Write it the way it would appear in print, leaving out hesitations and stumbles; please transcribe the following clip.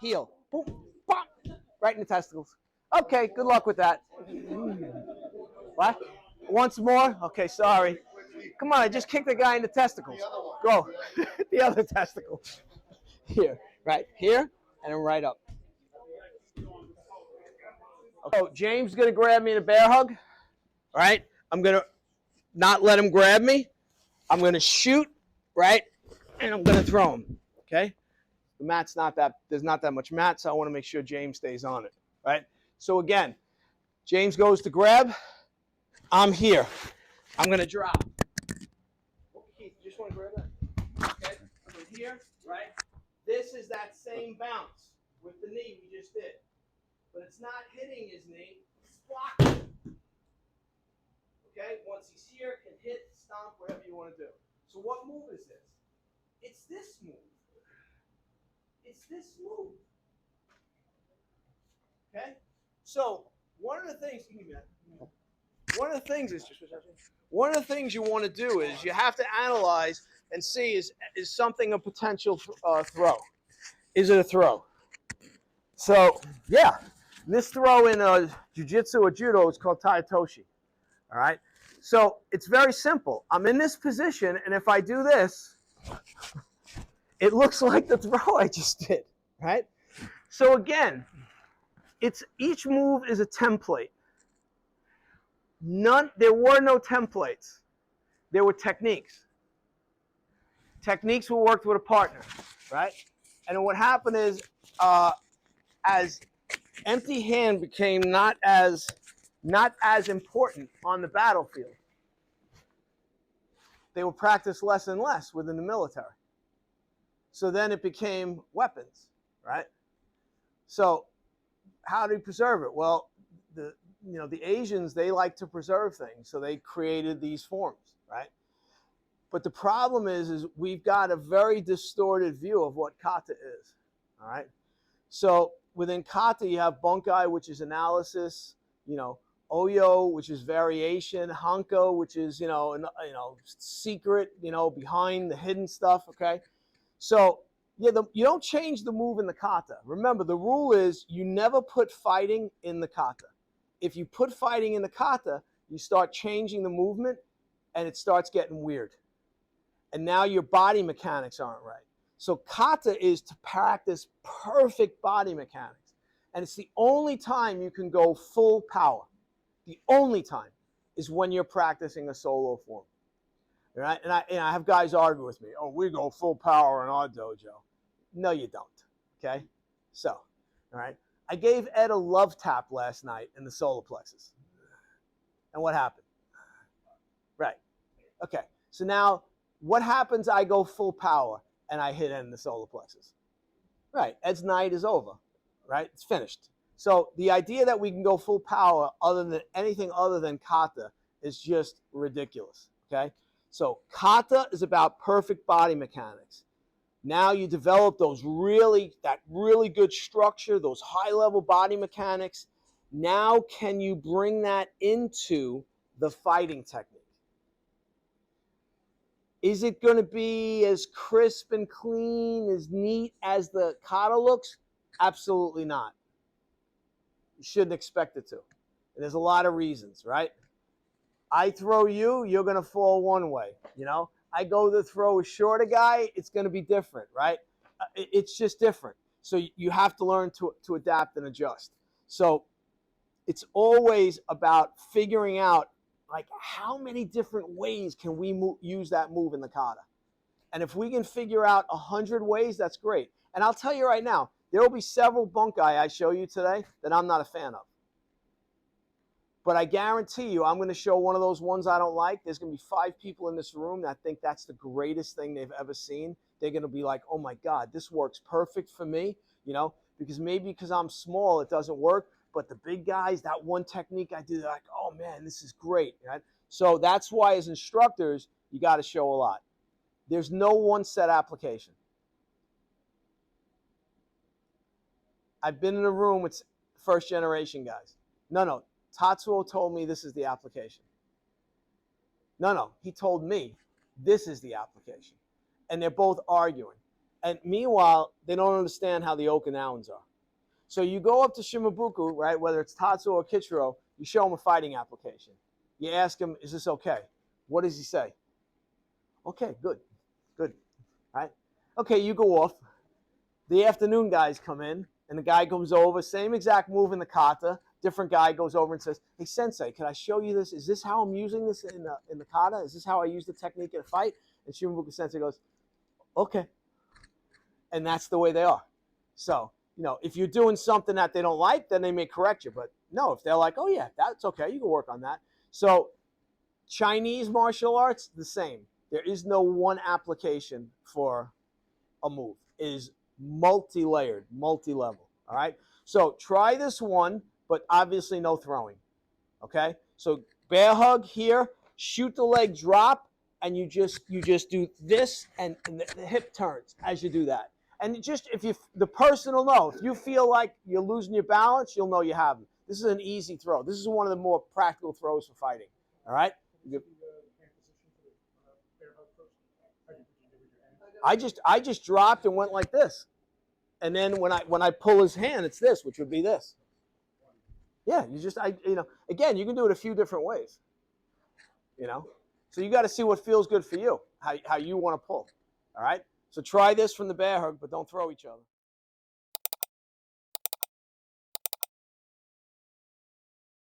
heel. Boom, bop, right in the testicles. Okay, good luck with that. What? Once more? Okay, sorry. Come on, I just kicked the guy in the testicles. Go. The other testicle. Here, right here, and then right up. Okay. So James is going to grab me in a bear hug. All right? I'm going to not let him grab me. I'm going to shoot, right? And I'm going to throw him. Okay? The mat's not that, there's not that much mat, so I want to make sure James stays on it. Right? So again, James goes to grab. I'm here. I'm going to drop. Keith, you just want to grab that? Okay? From here, right? This is that same bounce with the knee we just did. But it's not hitting his knee, it's blocking. Okay? Once he's here, can hit, stomp, whatever you want to do. So what move is this? It's this move. It's this move. Okay? So one of the things, one of the things you want to do is you have to analyze and see is something a potential throw. Is it a throw? So yeah, this throw in jiu-jitsu or judo is called taitoshi. All right. So it's very simple. I'm in this position, and if I do this, it looks like the throw I just did. Right. So again, it's each move is a template. There were no templates. There were techniques. Techniques were worked with a partner, right? And what happened is, as empty hand became not as important on the battlefield, they were practiced less and less within the military. So then it became weapons, right? So how do you preserve it? Well, the Asians, they like to preserve things, so they created these forms, right? But the problem is we've got a very distorted view of what kata is, all right? So within kata, you have bunkai, which is analysis, oyo, which is variation, hanko, which is, secret, behind the hidden stuff, okay? So yeah, you don't change the move in the kata. Remember, the rule is you never put fighting in the kata. If you put fighting in the kata, you start changing the movement, and it starts getting weird. And now your body mechanics aren't right. So kata is to practice perfect body mechanics. And it's the only time you can go full power. The only time is when you're practicing a solo form. Right? And I have guys argue with me. Oh, we go full power in our dojo. No, you don't. Okay? So, all right. I gave Ed a love tap last night in the solar plexus. And what happened? Right. Okay. So now, what happens? I go full power and I hit Ed in the solar plexus. Right. Ed's night is over. Right? It's finished. So the idea that we can go full power other than anything other than kata is just ridiculous. Okay? So kata is about perfect body mechanics. Now you develop that really good structure, those high-level body mechanics. Now can you bring that into the fighting technique? Is it going to be as crisp and clean, as neat as the kata looks? Absolutely not. You shouldn't expect it to. And there's a lot of reasons, right? I throw you, you're going to fall one way, I go to throw a shorter guy, it's going to be different, right? It's just different. So you have to learn to adapt and adjust. So it's always about figuring out, like, how many different ways can we use that move in the kata? And if we can figure out 100 ways, that's great. And I'll tell you right now, there will be several bunkai I show you today that I'm not a fan of. But I guarantee you, I'm going to show one of those ones I don't like. There's going to be 5 people in this room that think that's the greatest thing they've ever seen. They're going to be like, oh my God, this works perfect for me, because I'm small, it doesn't work. But the big guys, that one technique I do, they're like, oh man, this is great. Right? So that's why as instructors, you got to show a lot. There's no one set application. I've been in a room with first generation guys. No. Tatsuo told me this is the application. No, he told me this is the application. And they're both arguing. And meanwhile, they don't understand how the Okinawans are. So you go up to Shimabuku, right, whether it's Tatsu or Kichiro, you show him a fighting application. You ask him, is this okay? What does he say? Okay, good, good, right? Okay, you go off. The afternoon guys come in, and the guy comes over, same exact move in the kata. Different guy goes over and says, hey, sensei, can I show you this? Is this how I'm using this in the kata? Is this how I use the technique in a fight? And Shimabuku sensei goes, okay. And that's the way they are. So, if you're doing something that they don't like, then they may correct you. But no, if they're like, oh, yeah, that's okay, you can work on that. So Chinese martial arts, the same. There is no one application for a move. It is multi-layered, multi-level, all right? So try this one, but obviously no throwing, okay? So bear hug here, shoot the leg drop, and you just do this, and the hip turns as you do that. And just the person will know. If you feel like you're losing your balance, you'll know you haven't. This is an easy throw. This is one of the more practical throws for fighting, all right? I just dropped and went like this, and then when I pull his hand, it's this, which would be this. Yeah, again, you can do it a few different ways. So you got to see what feels good for you, how you want to pull. All right. So try this from the bear hug, but don't throw each other.